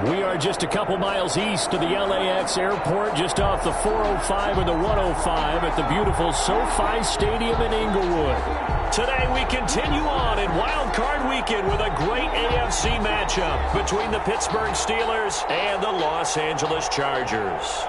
We are just a couple miles east of the LAX airport, just off the 405 and the 105 at the beautiful SoFi Stadium in Inglewood. Today we continue on in Wild Card Weekend with a great AFC matchup between the Pittsburgh Steelers and the Los Angeles Chargers.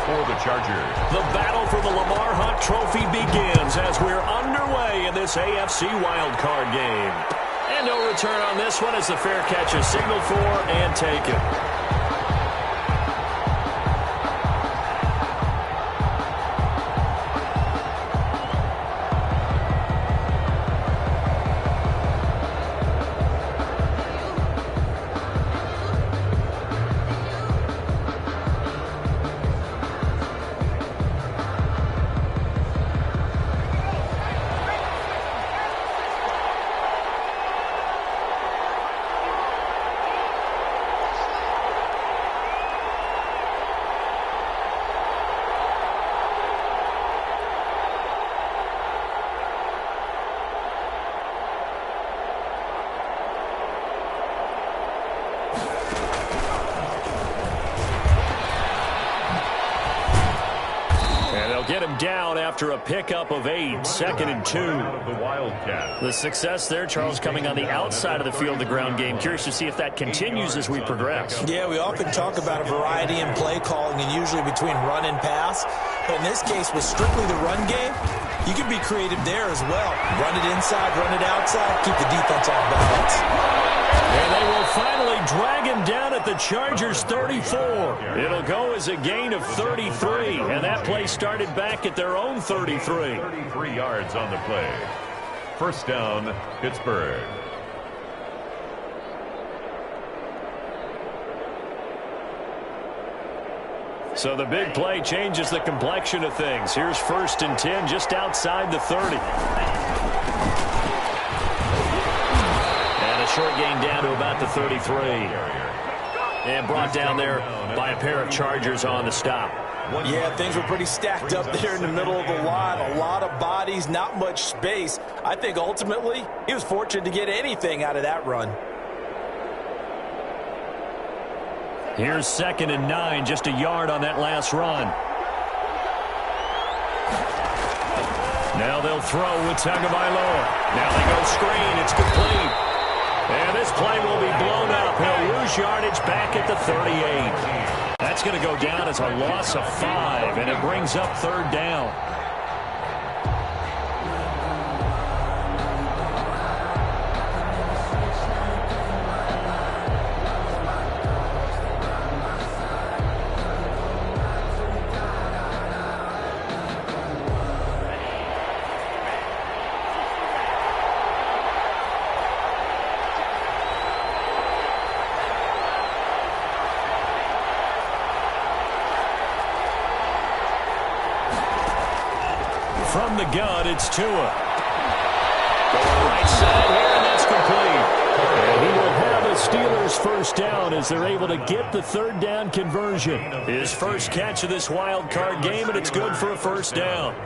For the Chargers. The battle for the Lamar Hunt Trophy begins as we're underway in this AFC wildcard game. And no return on this one as the fair catch is signaled for and taken. Get him down after a pickup of 8, 2nd and 2. The success there, Charles, coming on the outside of the field, the ground game. Curious to see if that continues as we progress. Yeah, we often talk about a variety in play calling and usually between run and pass. But in this case, with strictly the run game, you can be creative there as well. Run it inside, run it outside, keep the defense off balance. And they will finally drag him down at the Chargers 34. It'll go as a gain of 33, and that play started back at their own 33. 33 yards on the play. First down, Pittsburgh. So the big play changes the complexion of things. Here's 1st and 10 just outside the 30. Short gain down to about the 33. And brought down there by a pair of Chargers on the stop. Yeah, things were pretty stacked up there in the middle of the line. A lot of bodies, not much space. I think ultimately he was fortunate to get anything out of that run. Here's 2nd and 9, just a yard on that last run. Now they'll throw with Tagovailoa. Now they go screen. It's complete. And this play will be blown up. He'll lose yardage back at the 38. That's going to go down as a loss of 5, and it brings up 3rd down. From the gun, it's Tua. Right side here, and that's complete. And he will have a Steelers first down as they're able to get the 3rd down conversion. His first catch of this wild card game, and it's good for a first down.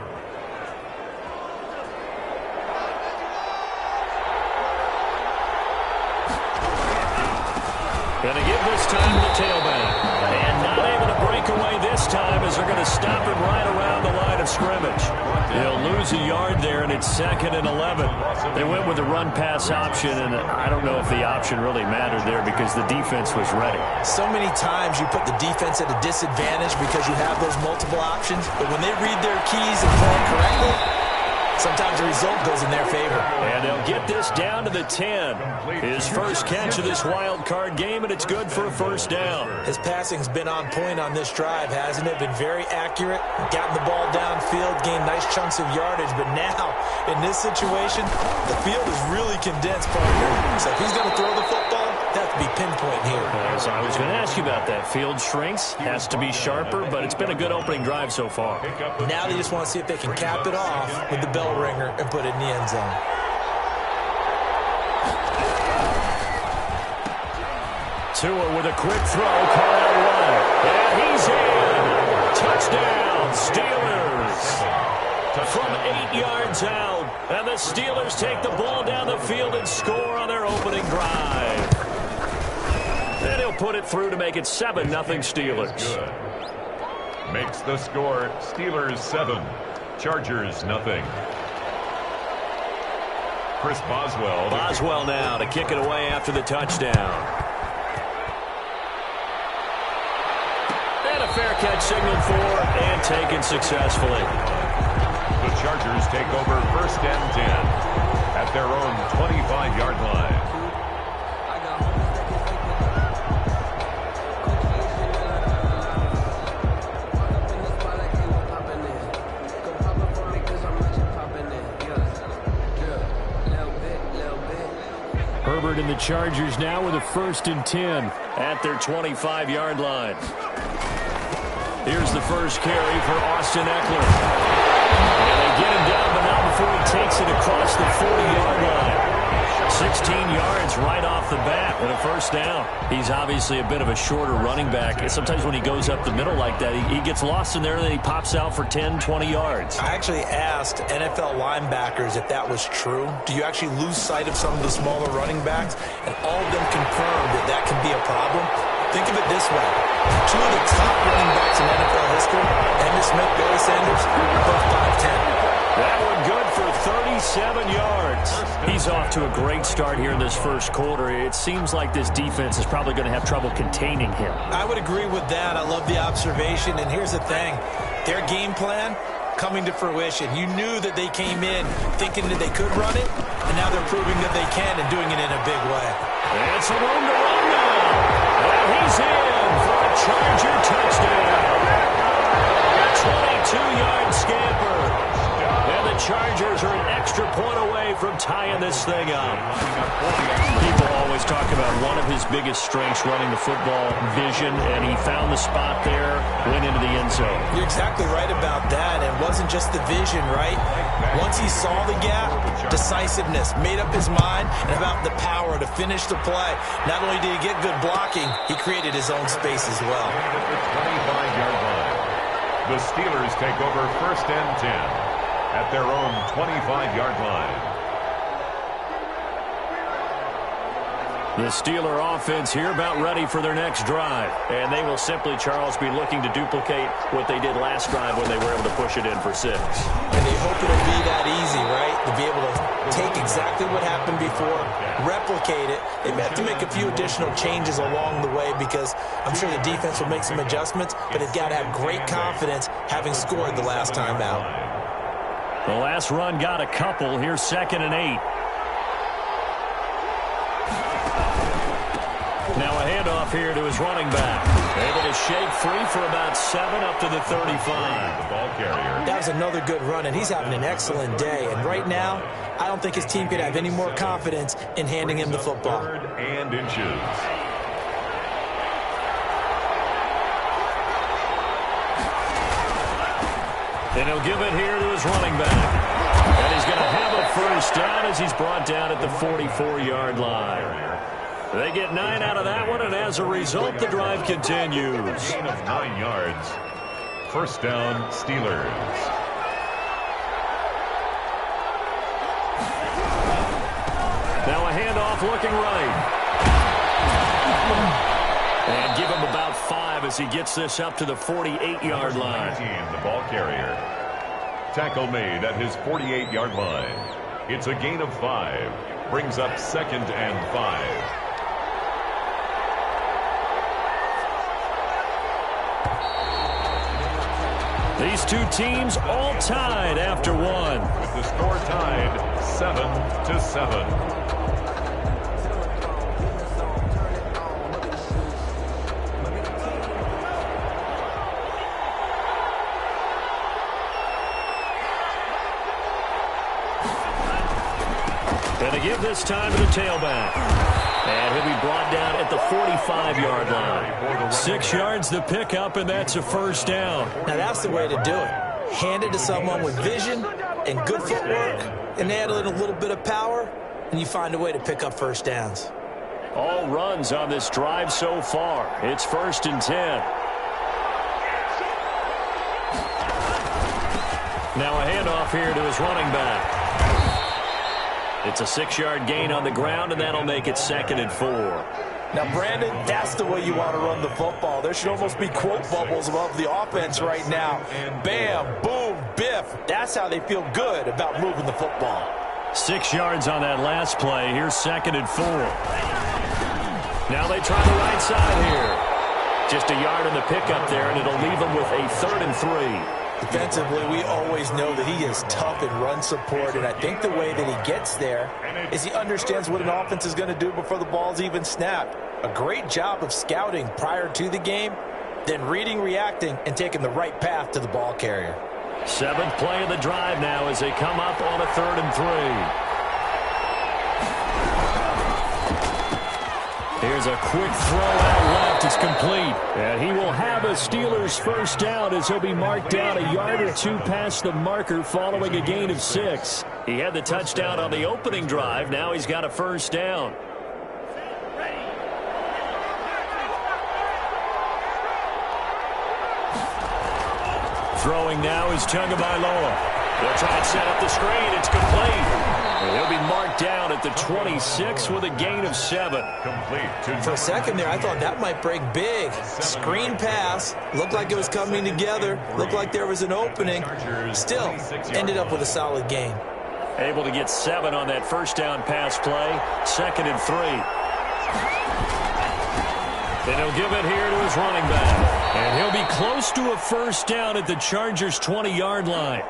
Going to give this time to the tailback. And not able to break away this time as they're going to stop him right around the line of scrimmage. He'll lose a yard there, and it's 2nd and 11. They went with the run-pass option, and I don't know if the option really mattered there because the defense was ready. So many times you put the defense at a disadvantage because you have those multiple options, but when they read their keys and play correctly, sometimes the result goes in their favor. And they'll get this down to the 10. His first catch of this wild card game, and it's good for a first down. His passing's been on point on this drive, hasn't it? Been very accurate, gotten the ball downfield, gained nice chunks of yardage. But now, in this situation, the field is really condensed, partner. So if he's going to throw the football, that has to be pinpoint here. As I was going to ask you about that. Field shrinks, has to be sharper, but it's been a good opening drive so far. Now they just want to see if they can cap it off with the bell ringer and put it in the end zone. Tua with a quick throw, caught out wide. And he's in. Touchdown, Steelers. From 8 yards out. And the Steelers take the ball down the field and score on their opening drive. And he'll put it through to make it 7-0 Steelers. Good. Makes the score Steelers 7, Chargers 0. Chris Boswell. Boswell now to kick it away after the touchdown. And a fair catch signaled for and taken successfully. The Chargers take over 1st and 10 at their own 25-yard line. Herbert and the Chargers now with a 1st and 10 at their 25-yard line. Here's the first carry for Austin Eckler. And they get him down, but not before he takes it across the 40-yard line. 16 yards right off the bat with a 1st down. He's obviously a bit of a shorter running back. Sometimes when he goes up the middle like that, he gets lost in there and then he pops out for 10, 20 yards. I actually asked NFL linebackers if that was true. Do you actually lose sight of some of the smaller running backs? And all of them confirmed that that can be a problem. Think of it this way. 2 of the top running backs in NFL history, Emmitt Smith, Barry Sanders, both 5'10". That one good for 37 yards. He's off to a great start here in this first quarter. It seems like this defense is probably going to have trouble containing him. I would agree with that. I love the observation. And here's the thing. Their game plan coming to fruition. You knew that they came in thinking that they could run it, and now they're proving that they can and doing it in a big way. It's a room to run now. And he's in for a Charger touchdown. A 22-yard scamper. And the Chargers are an extra point away from tying this thing up. People always talk about one of his biggest strengths running the football, vision, and he found the spot there, went into the end zone. You're exactly right about that. It wasn't just the vision, right? Once he saw the gap, decisiveness, made up his mind, and about the power to finish the play. Not only did he get good blocking, he created his own space as well. 25-yard line. The Steelers take over 1st and 10 at their own 25-yard line. The Steeler offense here about ready for their next drive. And they will simply, Charles, be looking to duplicate what they did last drive when they were able to push it in for 6. And they hope it'll be that easy, right? To be able to take exactly what happened before, replicate it. They may have to make a few additional changes along the way because I'm sure the defense will make some adjustments, but they've got to have great confidence having scored the last time out. The last run got a couple. Here's 2nd and 8. Now a handoff here to his running back. Able to shake free for about 7 up to the 35. The ball carrier. That was another good run, and he's having an excellent day. And right now, I don't think his team could have any more confidence in handing him the football. 3rd and inches. And he'll give it here to his running back. And he's going to have a 1st down as he's brought down at the 44-yard line. They get 9 out of that one, and as a result, the drive continues. Gain of 9 yards. 1st down, Steelers. Now a handoff looking right. And give him about 5 as he gets this up to the 48-yard line. 19, the ball carrier. Tackle made at his 48-yard line. It's a gain of 5. Brings up 2nd and 5. These two teams all tied after 1. With the score tied 7-7. And to give this time to the tailback. And he'll be brought down at the 45-yard line. 6 yards the pickup, and that's a 1st down. Now that's the way to do it. Hand it to someone with vision and good footwork, and add in a little bit of power, and you find a way to pick up 1st downs. All runs on this drive so far. It's 1st and 10. Now a handoff here to his running back. It's a 6-yard gain on the ground, and that'll make it 2nd and 4. Now, Brandon, that's the way you want to run the football. There should almost be quote bubbles above the offense right now. Bam, boom, biff. That's how they feel good about moving the football. 6 yards on that last play. Here's 2nd and 4. Now they try the right side here. Just a yard on the pickup there, and it'll leave them with a 3rd and 3. Defensively, we always know that he is tough in run support, and I think the way that he gets there is he understands what an offense is going to do before the ball's even snapped. A great job of scouting prior to the game, then reading, reacting, and taking the right path to the ball carrier. 7th play of the drive now as they come up on a 3rd and 3. Here's a quick throw out left. It's complete. And he will have a Steelers first down as he'll be marked down a yard or 2 past the marker following a gain of 6. He had the touchdown on the opening drive. Now he's got a first down. Throwing now is Tagovailoa. They'll try and set up the screen. It's complete. And he'll be marked down at the 26 with a gain of 7. Complete. For a second there, I thought that might break big. Screen pass. Looked like it was coming together. Looked like there was an opening. Still, ended up with a solid gain. Able to get 7 on that first down pass play. 2nd and 3. And he'll give it here to his running back. And he'll be close to a first down at the Chargers' 20-yard line.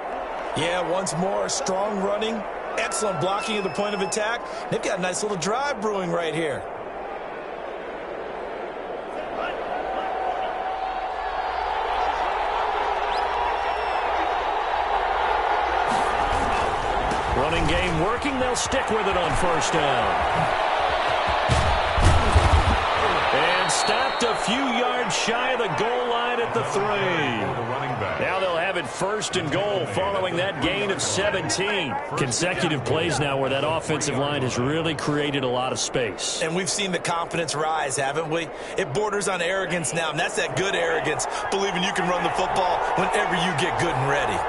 Yeah, once more, strong running. Excellent blocking at the point of attack. They've got a nice little drive brewing right here. Running game working. They'll stick with it on first down. And stopped a few yards shy of the goal line at the 3. Now they'll have it 1st and goal following that gain of 17. Consecutive plays now where that offensive line has really created a lot of space. And we've seen the confidence rise, haven't we? It borders on arrogance now, and that's that good arrogance, believing you can run the football whenever you get good and ready.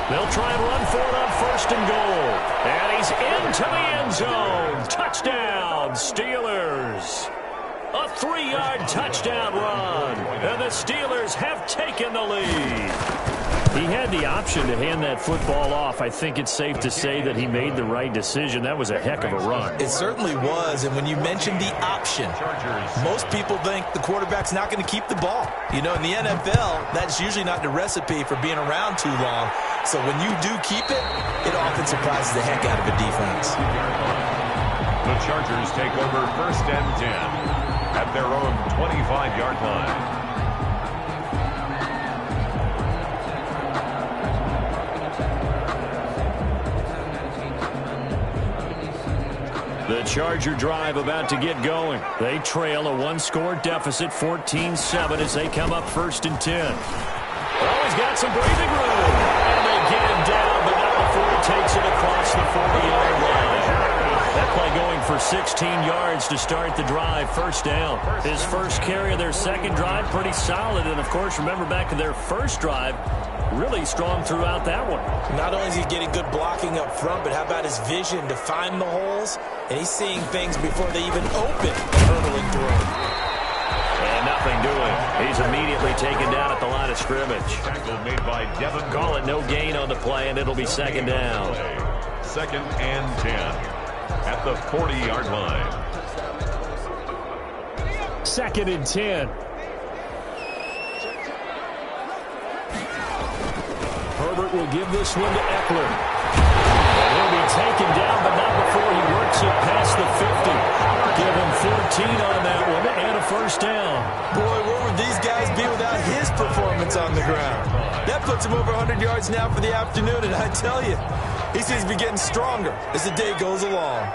They'll try and run for it on 1st and goal. And he's into the end zone. Touchdown, Steelers. A 3-yard touchdown run. And the Steelers have taken the lead. He had the option to hand that football off. I think it's safe to say that he made the right decision. That was a heck of a run. It certainly was. And when you mentioned the option, most people think the quarterback's not going to keep the ball. You know, in the NFL, that's usually not the recipe for being around too long. So when you do keep it, it often surprises the heck out of a defense. The Chargers take over 1st and 10 at their own 25-yard line. The Charger drive about to get going. They trail a 1-score deficit, 14-7, as they come up 1st and 10. Oh, he's got some breathing room. And they get him down, but not before he takes it across the 40-yard line. That play going for 16 yards to start the drive. First down. His first carry of their second drive, pretty solid. And, of course, remember back to their first drive, really strong throughout that one. Not only is he getting good blocking up front, but how about his vision to find the holes? And he's seeing things before they even open and hurtling through. And nothing doing. He's immediately taken down at the line of scrimmage. Tackle made by Devin. Call it no gain on the play, and it'll be second down. 2nd and 10 at the 40-yard line. 2nd and 10. Herbert will give this one to Eckler. And he'll be taken down, but not before he works it past the 50. Give him 14 on that one and a first down. Boy, where would these guys be without his performance on the ground? That puts him over 100 yards now for the afternoon, and I tell you, he seems to be getting stronger as the day goes along.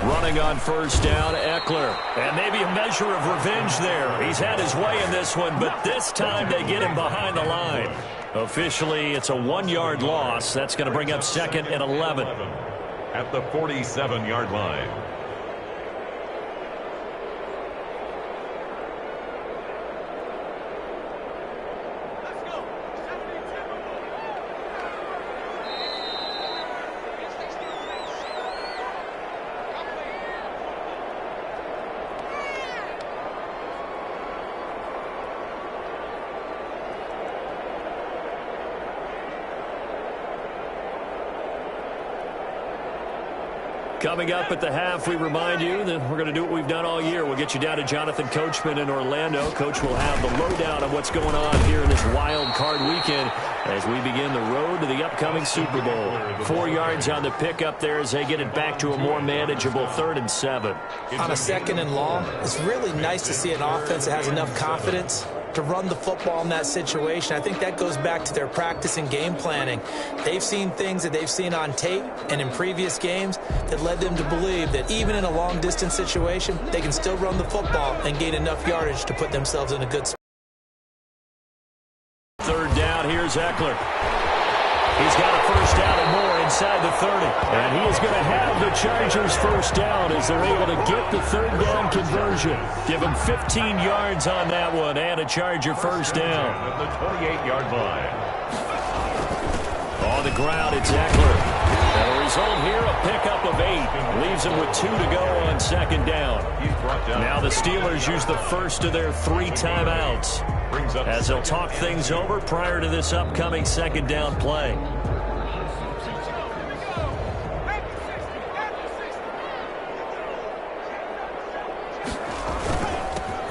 Running on first down, Eckler. And maybe a measure of revenge there. He's had his way in this one, but this time they get him behind the line. Officially, it's a 1-yard loss. That's going to bring up 2nd and 11. at the 47-yard line. Coming up at the half, we remind you that we're going to do what we've done all year. We'll get you down to Jonathan Coachman in Orlando. Coach will have the lowdown on what's going on here in this wild card weekend as we begin the road to the upcoming Super Bowl. 4 yards on the pickup there as they get it back to a more manageable 3rd and 7. On a 2nd and long, it's really nice to see an offense that has enough confidence to run the football in that situation. I think that goes back to their practice and game planning. They've seen things that they've seen on tape and in previous games that led them to believe that even in a long-distance situation, they can still run the football and gain enough yardage to put themselves in a good spot. 3rd down, here's Eckler. He's got a 1st down and more inside the 30. And he is going to have the Chargers 1st down as they're able to get the 3rd down conversion. Give him 15 yards on that one and a Charger 1st down. At the 28-yard line. On the ground, it's Eckler. And the result here, a pickup of 8. Leaves him with 2 to go on 2nd down. Now the Steelers use the first of their 3 timeouts as they'll talk things over prior to this upcoming 2nd down play.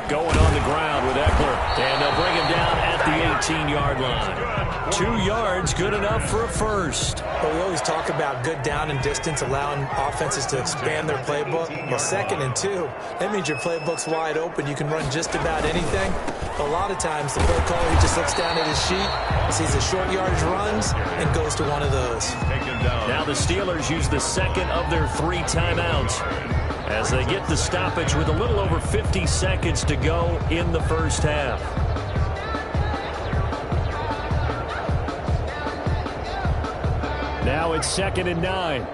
Going on the ground with Eckler, and they'll bring him down at the 18-yard line. 2 yards, good enough for a 1st. Well, we always talk about good down and distance, allowing offenses to expand their playbook. Well, 2nd and 2, that means your playbook's wide open. You can run just about anything. But a lot of times, the play caller, he just looks down at his sheet, sees the short yardage runs, and goes to one of those. Now the Steelers use the 2nd of their 3 timeouts as they get the stoppage with a little over 50 seconds to go in the 1st half. Now it's 2nd and 9.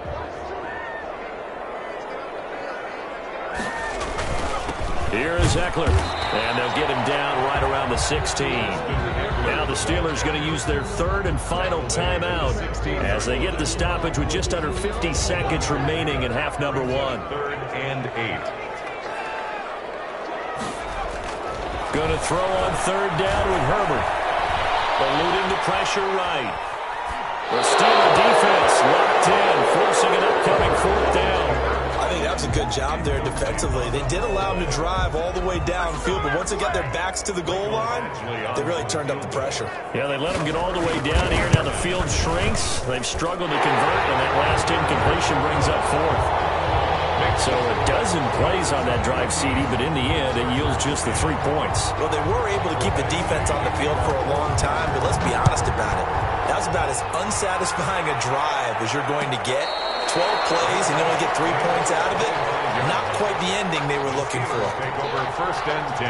Here is Eckler, and they'll get him down right around the 16. Now the Steelers going to use their 3rd and final timeout as they get the stoppage with just under 50 seconds remaining in half number 1. 3rd and 8. Going to throw on 3rd down with Herbert. Eluding the pressure right. The Steeler defense locked in, forcing an upcoming 4th down. I think that was a good job there defensively. They did allow them to drive all the way downfield, but once they got their backs to the goal line, they really turned up the pressure. Yeah, they let them get all the way down here. Now the field shrinks. They've struggled to convert, and that last incompletion brings up 4th. So a dozen plays on that drive, CD, but in the end, it yields just the 3 points. Well, they were able to keep the defense on the field for a long time, but let's be honest about it. That was about as unsatisfying a drive as you're going to get. 12 plays and you only get 3 points out of it. Not quite the ending they were looking for. Take over 1st and 10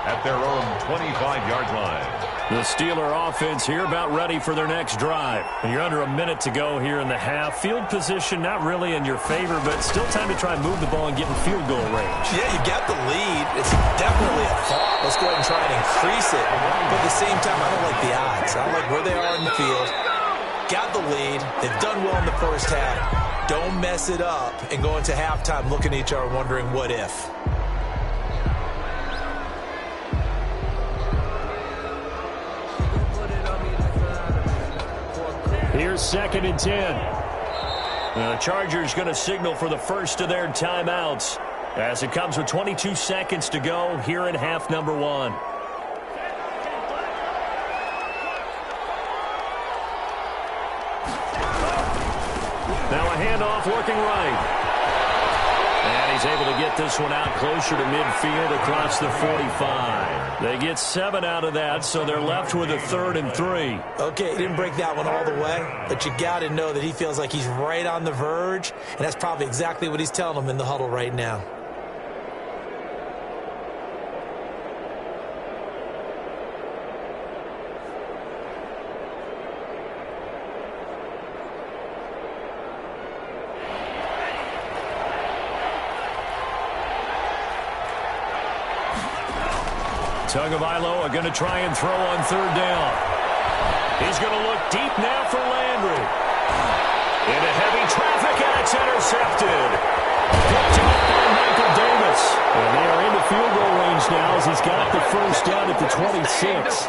at their own 25-yard line. The Steeler offense here about ready for their next drive. And you're under a minute to go here in the half. Field position not really in your favor, but still time to try and move the ball and get in field goal range. Yeah, you got the lead. It's definitely a thought. Let's go ahead and try and increase it. But at the same time, I don't like the odds. I don't like where they are in the field. Got the lead. They've done well in the 1st half. Don't mess it up and go into halftime looking at each other wondering what if. Here's 2nd and 10. The Chargers going to signal for the first of their timeouts as it comes with 22 seconds to go here in half number 1. Now a handoff working right. And he's able to get this one out closer to midfield across the 45. They get 7 out of that, so they're left with a 3rd and 3. Okay, he didn't break that one all the way, but you got to know that he feels like he's right on the verge, and that's probably exactly what he's telling them in the huddle right now. Tagovailoa going to try and throw on third down. He's going to look deep now for Landry. Into heavy traffic, and it's intercepted. Picked up by Michael Davis. And they are into field goal range now as he's got the first down at the 26.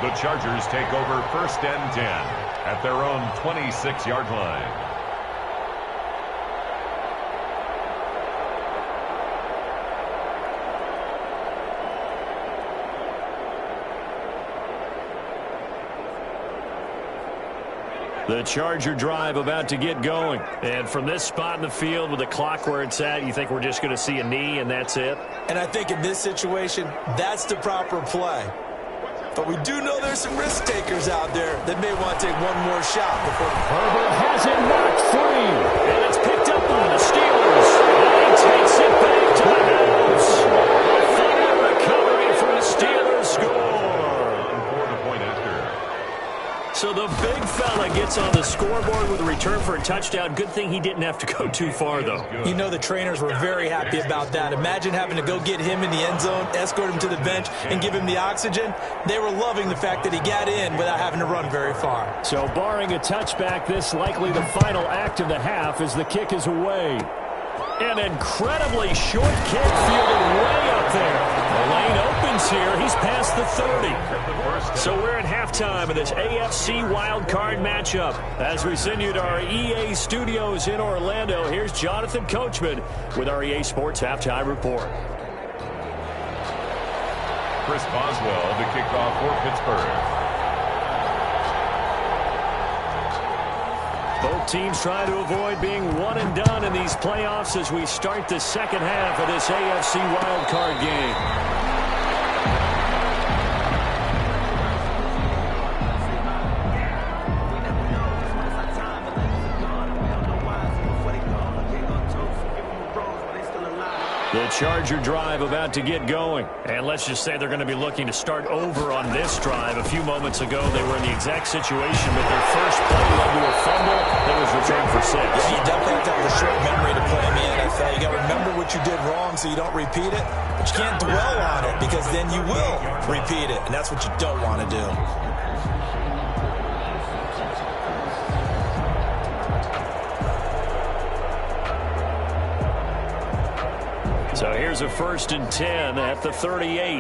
The Chargers take over 1st and 10 at their own 26-yard line. The Charger drive about to get going. And from this spot in the field with the clock where it's at, you think we're just going to see a knee and that's it? And I think in this situation, that's the proper play. But we do know there's some risk takers out there that may want to take one more shot before Herbert has it knocked free. And it's picked up by the Steelers. And he takes it back to the house. A final recovery from the Steelers score. So the big fella gets on the scoreboard with a return for a touchdown. Good thing he didn't have to go too far, though. You know the trainers were very happy about that. Imagine having to go get him in the end zone, escort him to the bench, and give him the oxygen. They were loving the fact that he got in without having to run very far. So barring a touchback, this likely the final act of the half as the kick is away. An incredibly short kick fielded way up there. The lane opens here. He's past the 30. So we're at halftime of this AFC wildcard matchup. As we send you to our EA studios in Orlando, here's Jonathan Coachman with our EA Sports Halftime Report. Chris Boswell to kick off for Pittsburgh. Both teams trying to avoid being one and done in these playoffs as we start the second half of this AFC wildcard game. The Charger drive about to get going. And let's just say they're going to be looking to start over on this drive. A few moments ago, they were in the exact situation, but their first play led to a fumble that was returned for 6. Yeah, you definitely have to have a short memory to play in the NFL. You got to remember what you did wrong so you don't repeat it, but you can't dwell on it because then you will repeat it, and that's what you don't want to do. So here's a 1st and 10 at the 38.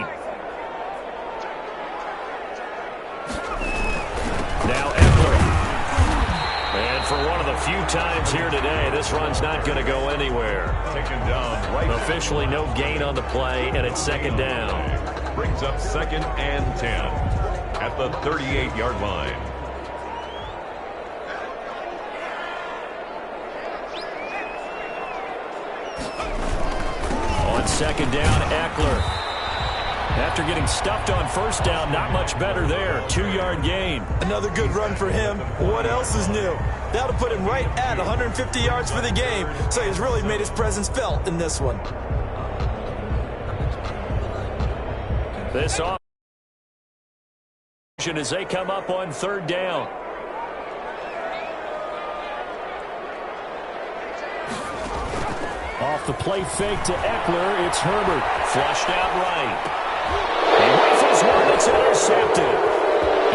Now Eckler. And for one of the few times here today, this run's not going to go anywhere. Taken down right. Officially no gain on the play, and it's 2nd down. Brings up 2nd and 10 at the 38-yard line. On 2nd down, Eckler. After getting stuffed on 1st down, not much better there. 2-yard gain. Another good run for him. What else is new? That'll put him right at 150 yards for the game. So he's really made his presence felt in this one. This option as they come up on 3rd down. Off the play fake to Eckler, it's Herbert. Flushed out right. He rifles one that's intercepted.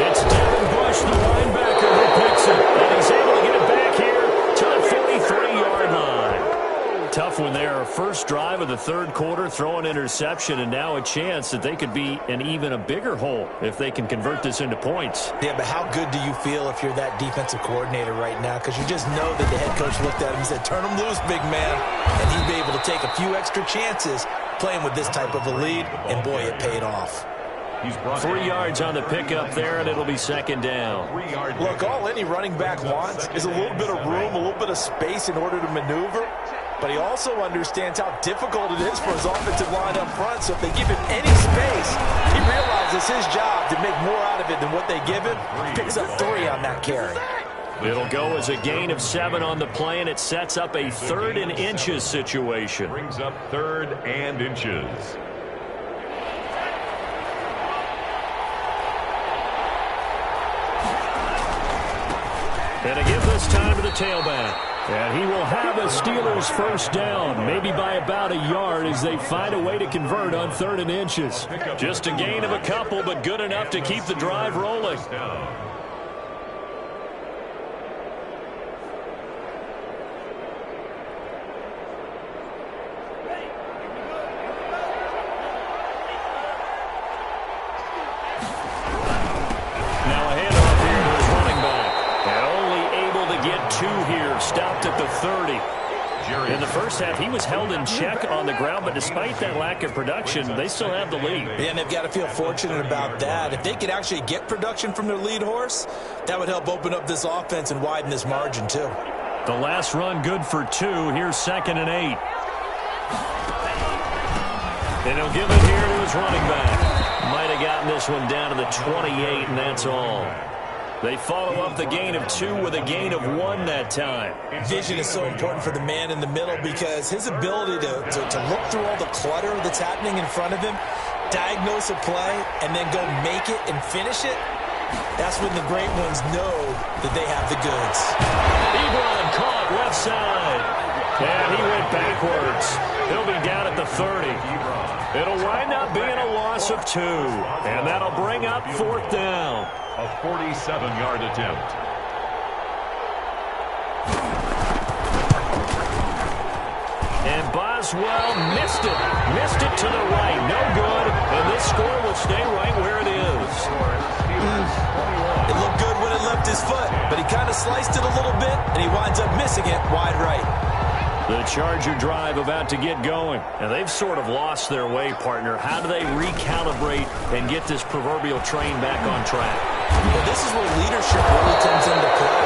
It's Devin Bush, the linebacker, who picks it. And he's able to get it back here to the 43-yard line. Tough one there. First drive of the 3rd quarter, throw an interception, and now a chance that they could be in even a bigger hole if they can convert this into points. Yeah, but how good do you feel if you're that defensive coordinator right now? Because you just know that the head coach looked at him and said, turn him loose, big man. And he'd be able to take a few extra chances playing with this type of a lead, and boy, it paid off. 3 yards on the pickup there, and it'll be 2nd down. Look, all any running back wants is a little bit of room, a little bit of space in order to maneuver. But he also understands how difficult it is for his offensive line up front. So if they give him any space, he realizes his job to make more out of it than what they give him. Picks up 3 on that carry. It'll go as a gain of 7 on the play, and it sets up a 3rd and inches situation. Brings up 3rd and inches. And to give this time to the tailback. And he will have a Steelers first down, maybe by about a yard as they find a way to convert on 3rd and inches. Just a gain of a couple, but good enough to keep the drive rolling. Stopped at the 30. In the first half, he was held in check on the ground, but despite that lack of production, they still have the lead. Yeah, and they've got to feel fortunate about that. If they could actually get production from their lead horse, that would help open up this offense and widen this margin, too. The last run good for 2. Here's 2nd and 8. And he'll give it here to his running back. Might have gotten this one down to the 28, and that's all. They follow up the gain of 2 with a gain of 1 that time. Vision is so important for the man in the middle because his ability to look through all the clutter that's happening in front of him, diagnose a play, and then go make it and finish it, that's when the great ones know that they have the goods. Ebron caught left side. And he went backwards. He'll be down at the 30. It'll wind up being a loss of 2. And that'll bring up 4th down. A 47-yard attempt. And Boswell missed it. Missed it to the right. No good. And this score will stay right where it is. It looked good when it left his foot, but he kind of sliced it a little bit, and he winds up missing it wide right. The Charger drive about to get going. And they've sort of lost their way, partner. How do they recalibrate and get this proverbial train back on track? Well, this is where leadership really comes into play.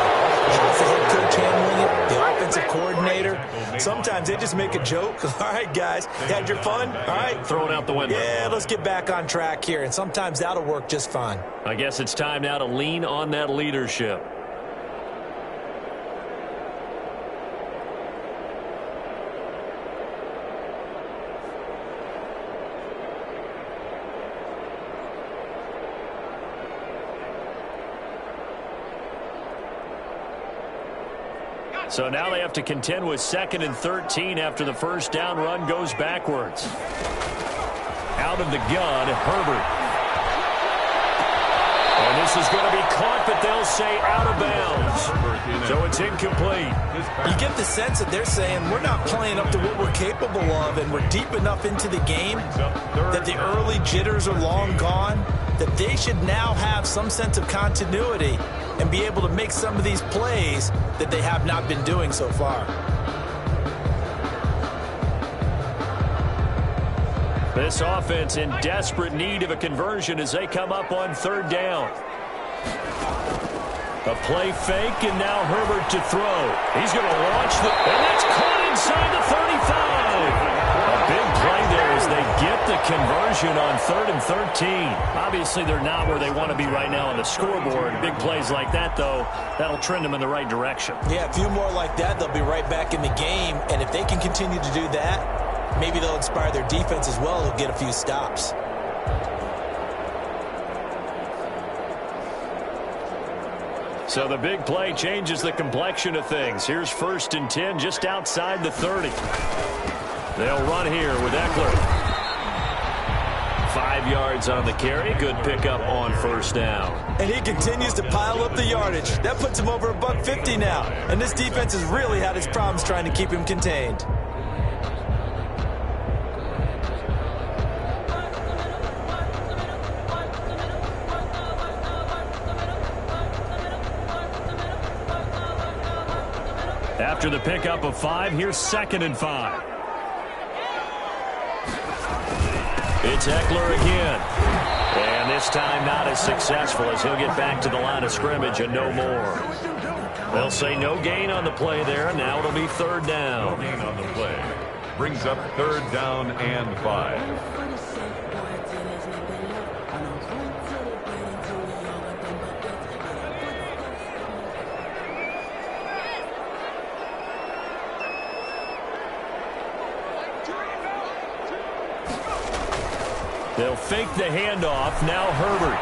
How's the head coach handling it? The offensive coordinator? Sometimes they just make a joke. All right, guys, had your fun? All right. Throw it out the window. Yeah, let's get back on track here. And sometimes that'll work just fine. I guess it's time now to lean on that leadership. So now they have to contend with 2nd and 13 after the first down run goes backwards. Out of the gun, Herbert. And this is going to be caught, but they'll say out of bounds. So it's incomplete. You get the sense that they're saying we're not playing up to what we're capable of, and we're deep enough into the game that the early jitters are long gone, that they should now have some sense of continuity and be able to make some of these plays that they have not been doing so far. This offense in desperate need of a conversion as they come up on 3rd down. A play fake, and now Herbert to throw. He's going to launch and that's caught inside the 35. A big play there as they get the conversion on 3rd and 13. Obviously, they're not where they want to be right now on the scoreboard. Big plays like that, though, that'll trend them in the right direction. Yeah, a few more like that, they'll be right back in the game. And if they can continue to do that, maybe they'll inspire their defense as well. They'll get a few stops. So the big play changes the complexion of things. Here's 1st and 10 just outside the 30. They'll run here with Eckler. 5 yards on the carry. Good pickup on 1st down. And he continues to pile up the yardage. That puts him over $150 now. And this defense has really had its problems trying to keep him contained. After the pickup of 5, here's 2nd and 5. It's Eckler again. And this time not as successful as he'll get back to the line of scrimmage and no more. They'll say no gain on the play there. Now it'll be 3rd down. No gain on the play. Brings up 3rd down and 5. They'll fake the handoff. Now Herbert.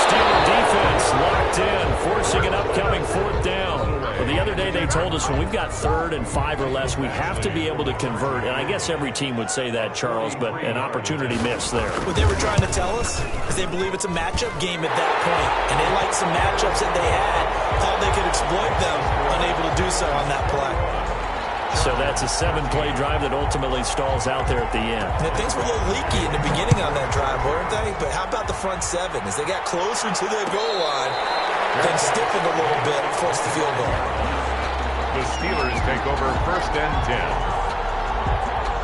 Steeler defense locked in, forcing an upcoming fourth down. Well, the other day they told us when we've got 3rd and 5 or less, we have to be able to convert. And I guess every team would say that, Charles, but an opportunity missed there. What they were trying to tell us is they believe it's a matchup game at that point. And they liked some matchups that they had, thought they could exploit them, unable to do so on that play. So that's a 7-play drive that ultimately stalls out there at the end. And things were a little leaky in the beginning on that drive, weren't they? But how about the front 7? As they got closer to their goal line, then stiffened a little bit, forced the field goal. The Steelers take over 1st and 10.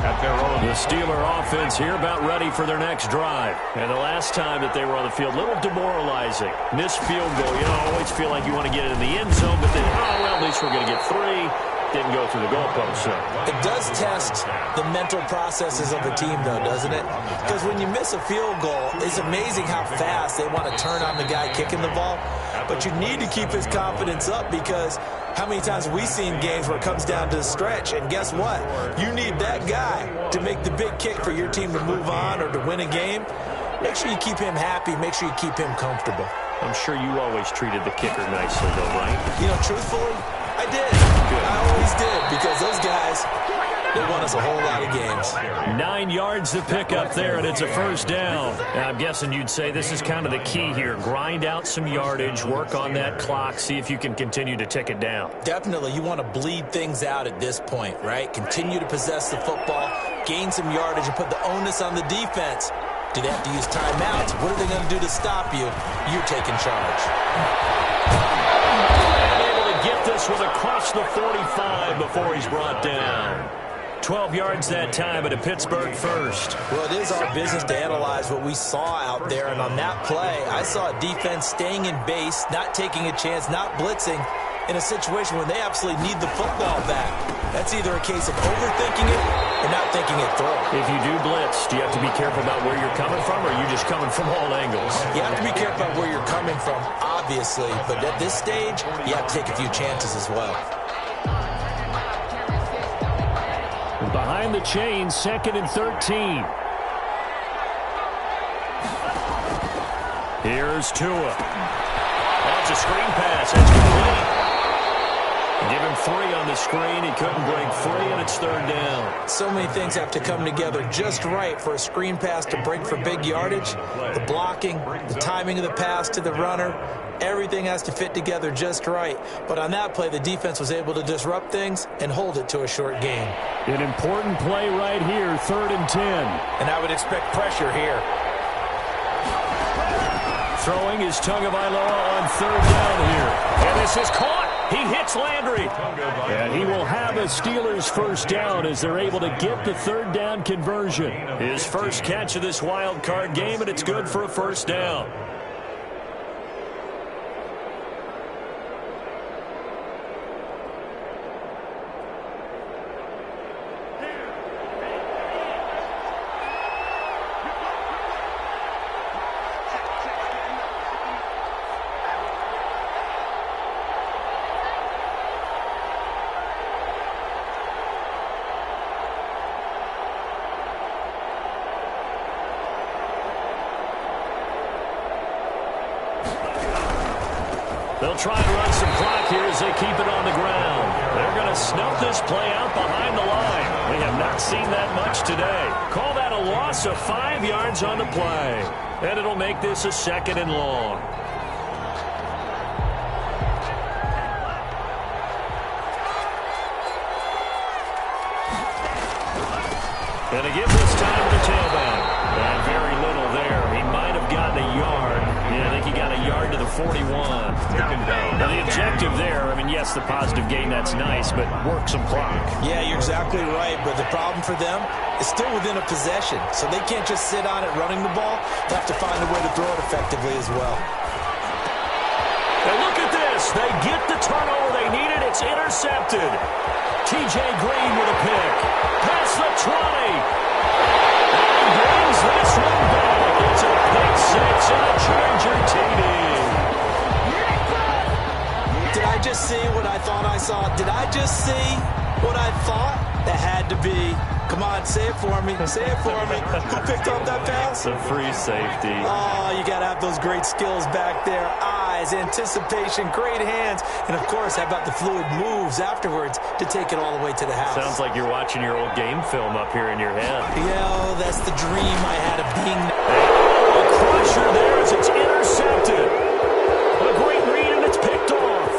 At their own. The Steeler offense here about ready for their next drive. And the last time that they were on the field, a little demoralizing. Missed field goal. You know, I always feel like you want to get it in the end zone, but then, oh, well, at least we're going to get 3. Didn't go through the goalpost. So it does test the mental processes of a team, though, doesn't it? Because when you miss a field goal, it's amazing how fast they want to turn on the guy kicking the ball. But you need to keep his confidence up, because how many times have we seen games where it comes down to the stretch? And guess what? You need that guy to make the big kick for your team to move on or to win a game. Make sure you keep him happy. Make sure you keep him comfortable. I'm sure you always treated the kicker nicely, though, right? You know, truthfully, I did. Good. I always did, because those guys, they won us a whole lot of games. 9 yards to pick up there, and it's a 1st down. And I'm guessing you'd say this is kind of the key here. Grind out some yardage, work on that clock, see if you can continue to tick it down. Definitely. You want to bleed things out at this point, right? Continue to possess the football, gain some yardage, and put the onus on the defense. Do they have to use timeouts? What are they going to do to stop you? You're taking charge. Get this one across the 45 before he's brought down. 12 yards that time at a Pittsburgh first. Well, it is our business to analyze what we saw out there, and on that play, I saw a defense staying in base, not taking a chance, not blitzing, in a situation where they absolutely need the football back. That's either a case of overthinking it or not thinking it through. If you do blitz, do you have to be careful about where you're coming from, or are you just coming from all angles? You have to be careful about where you're coming from, obviously, but at this stage, you have to take a few chances as well. Behind the chain, 2nd and 13. Here's Tua. That's a screen pass. That's complete. Give him 3 on the screen. He couldn't break free, and it's 3rd down. So many things have to come together just right for a screen pass to break for big yardage. The blocking, the timing of the pass to the runner, everything has to fit together just right. But on that play, the defense was able to disrupt things and hold it to a short gain. An important play right here, 3rd and 10. And I would expect pressure here. Throwing is Tagovailoa on 3rd down here. And this is caught. He hits Landry. And he will have a Steelers 1st down as they're able to get the 3rd down conversion. His first catch of this wild card game, and it's good for a 1st down. They'll try and run some clock here as they keep it on the ground. They're going to snuff this play out behind the line. We have not seen that much today. Call that a loss of 5 yards on the play. And it'll make this a 2nd and long. And to give this time to the tailback. And very little there. He might have gotten a yard. Yeah, I think he got a yard to the 41. Now the objective there, I mean, yes, the positive gain, that's nice, but work some clock. Yeah, you're exactly right, but the problem for them is still within a possession. So they can't just sit on it running the ball. They have to find a way to throw it effectively as well. And look at this. They get the turnover they needed. It's intercepted. T.J. Green with a pick. Past the 20. And brings this one back. It's a pick 6 and a Charger TD. Did I just see what I thought I saw? Did I just see what I thought? That had to be. safety. Come on, say it for me. Say it for me. Who picked up that pass? The free safety. Oh, you got to have those great skills back there. Eyes, anticipation, great hands. And, of course, how about the fluid moves afterwards to take it all the way to the house? Sounds like you're watching your old game film up here in your head. Yeah, that's the dream I had of being... Oh, a crusher there as it's intercepted. A great read, and it's picked off.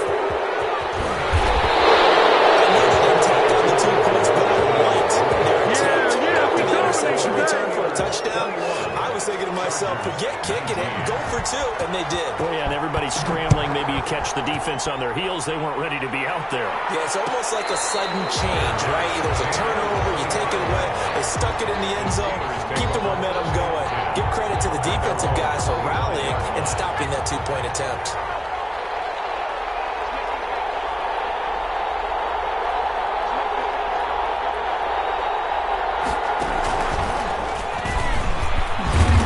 I know they didn't tack on the 2 points, but I liked their attempt after the interception return for a touchdown. I was thinking to myself, forget kicking it, go for 2, and they did. Oh, yeah, and everybody's scrambling. Maybe you catch the defense on their heels. They weren't ready to be out there. Yeah, it's almost like a sudden change, right? There's a turnover, you take it away, they stuck it in the end zone, keep the momentum going. Give credit to the defensive guys for rallying and stopping that 2-point attempt.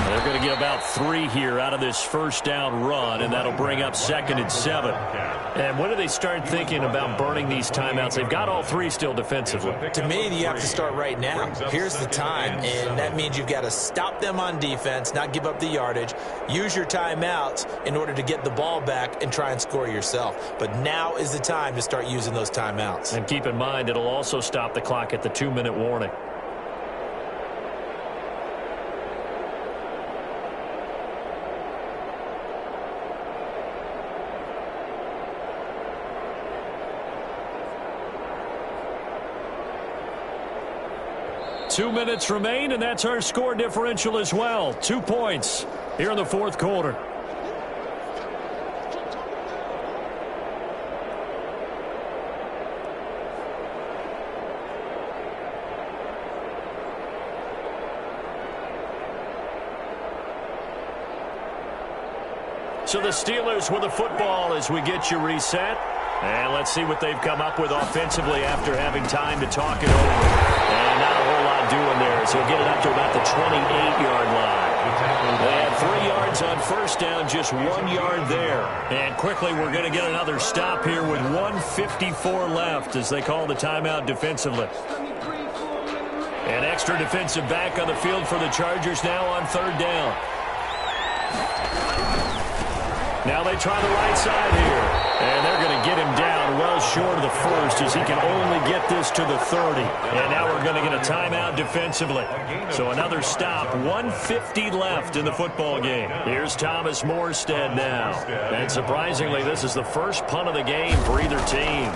They're going to get about 3 here out of this first down run, and that'll bring up 2nd and 7. And when do they start thinking about burning these timeouts? They've got all 3 still defensively. To me, you have to start right now. Here's the time, and that means you've got to stop them on defense, not give up the yardage, use your timeouts in order to get the ball back and try and score yourself. But now is the time to start using those timeouts. And keep in mind, it'll also stop the clock at the 2-minute warning. Two minutes remain, and that's our score differential as well. 2 points here in the 4th quarter. So the Steelers with the football as we get you reset. And let's see what they've come up with offensively after having time to talk it over. And not a whole lot doing there, so he'll get it up to about the 28-yard line. They had 3 yards on first down, just 1 yard there. And quickly we're going to get another stop here with 1:54 left as they call the timeout defensively. An extra defensive back on the field for the Chargers now on 3rd down. Now they try the right side here. And they're going to get him down well short of the first as he can only get this to the 30. And now we're going to get a timeout defensively. So another stop, 1:50 left in the football game. Here's Thomas Morstead now. And surprisingly, this is the first punt of the game for either team.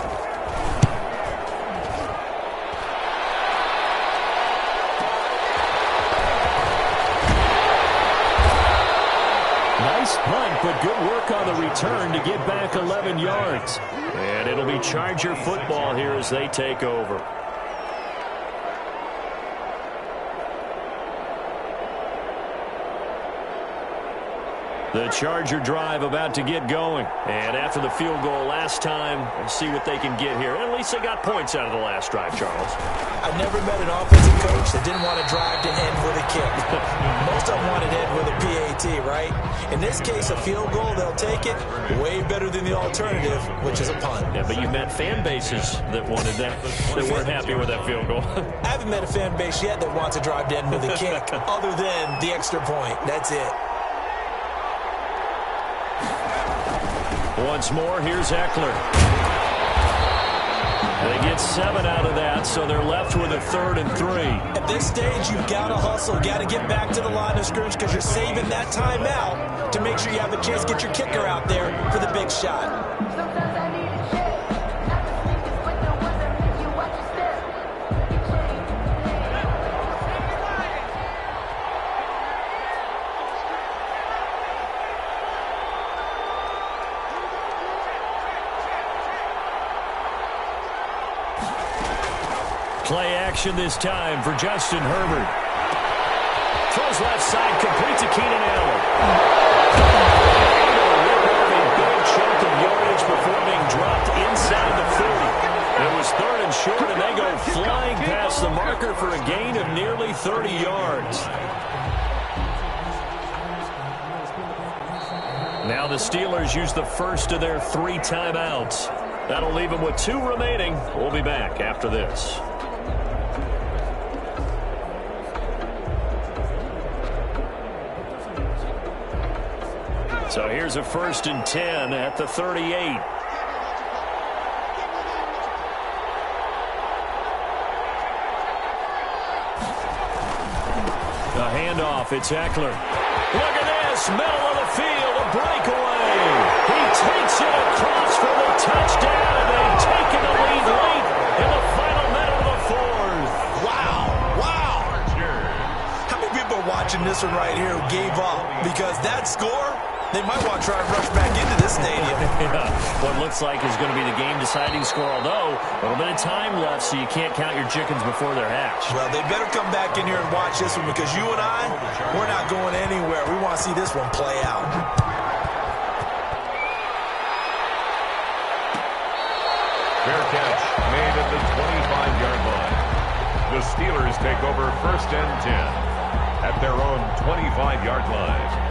Nice punt, but good work on the return to get back 11 yards. And it'll be Charger football here as they take over. The Charger drive about to get going. And after the field goal last time, we'll see what they can get here. And at least they got points out of the last drive, Charles. I've never met an offensive coach that didn't want to drive to end with a kick. Most of them wanted to end with a PAT, right? In this case, a field goal, they'll take it. Way better than the alternative, which is a punt. Yeah, but you've met fan bases that wanted that, that weren't happy with that field goal. I haven't met a fan base yet that wants to drive to end with a kick, other than the extra point. That's it. Once more, here's Eckler. They get 7 out of that, so they're left with a 3rd and 3. At this stage, you've got to hustle, got to get back to the line of scrimmage because you're saving that timeout to make sure you have a chance to get your kicker out there for the big shot. Play action this time for Justin Herbert. Throws left side, complete to Keenan Allen. A big chunk of yardage before being dropped inside the 30. It was 3rd and short, and they go flying past the marker for a gain of nearly 30 yards. Now the Steelers use the first of their 3 timeouts. That'll leave them with 2 remaining. We'll be back after this. So here's a 1st and 10 at the 38. The handoff, it's Eckler. Look at this, middle of the field, a breakaway. He takes it across for the touchdown, and they've taken the lead late in the final minute of the 4th. Wow. How many people are watching this one right here who gave up? Because that score, they might want to try and rush back into this stadium. Yeah, what looks like is going to be the game-deciding score, although a little bit of time left, so you can't count your chickens before they're hatched. Well, they better come back in here and watch this one, because you and I, we're not going anywhere. We want to see this one play out. Fair catch made at the 25-yard line. The Steelers take over 1st and 10 at their own 25-yard line.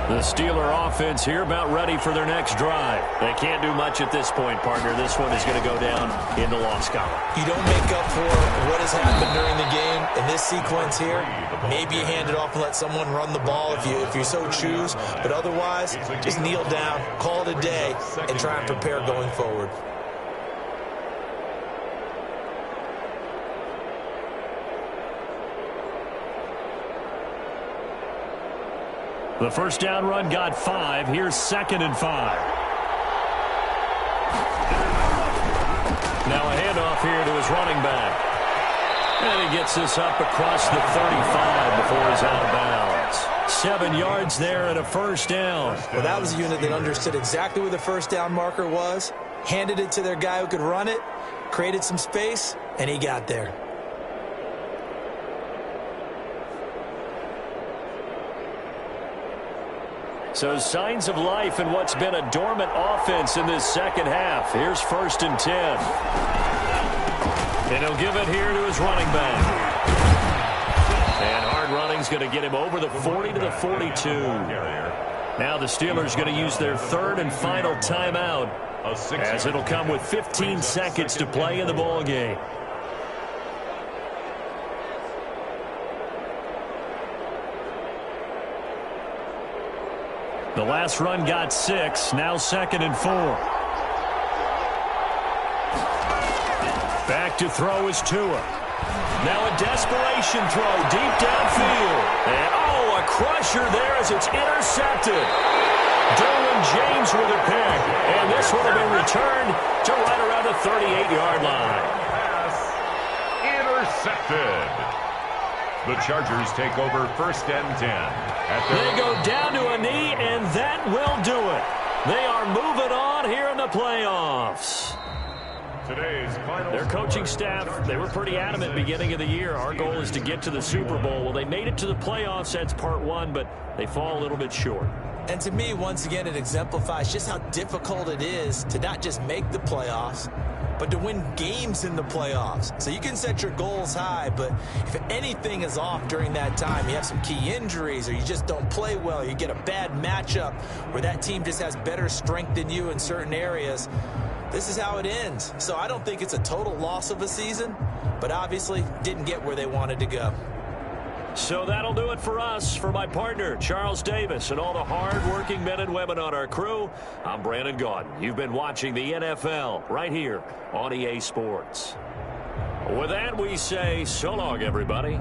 The Steeler offense here about ready for their next drive. They can't do much at this point, partner. This one is going to go down in the loss column. You don't make up for what has happened during the game in this sequence here. Maybe you hand it off and let someone run the ball if you so choose. But otherwise, just kneel down, call it a day, and try and prepare going forward. The first down run got 5. Here's 2nd and 5. Now a handoff here to his running back. And he gets this up across the 35 before he's out of bounds. 7 yards there and a first down. Well, that was a unit that understood exactly where the first down marker was, handed it to their guy who could run it, created some space, and he got there. So signs of life in what's been a dormant offense in this second half. Here's 1st and 10. And he'll give it here to his running back. And hard running's going to get him over the 40 to the 42. Now the Steelers going to use their 3rd and final timeout, as it'll come with 15 seconds to play in the ball game. The last run got 6. Now 2nd and 4. Back to throw is Tua. Now a desperation throw deep downfield. And a crusher there as it's intercepted. Derwin James with a pick. And this one will be returned to right around the 38-yard line. Pass intercepted. The Chargers take over 1st and 10. They go down to a knee, and that will do it. They are moving on here in the playoffs. Their coaching staff, they were pretty adamant beginning of the year. Our goal is to get to the Super Bowl. Well, they made it to the playoffs. That's part 1, but they fall a little bit short. And to me, once again, it exemplifies just how difficult it is to not just make the playoffs, but to win games in the playoffs. So you can set your goals high, but if anything is off during that time, you have some key injuries or you just don't play well, you get a bad matchup where that team just has better strength than you in certain areas, this is how it ends. So I don't think it's a total loss of a season, but obviously didn't get where they wanted to go. So that'll do it for us. For my partner, Charles Davis, and all the hard-working men and women on our crew, I'm Brandon Gaudin. You've been watching the NFL right here on EA Sports. With that, we say so long, everybody.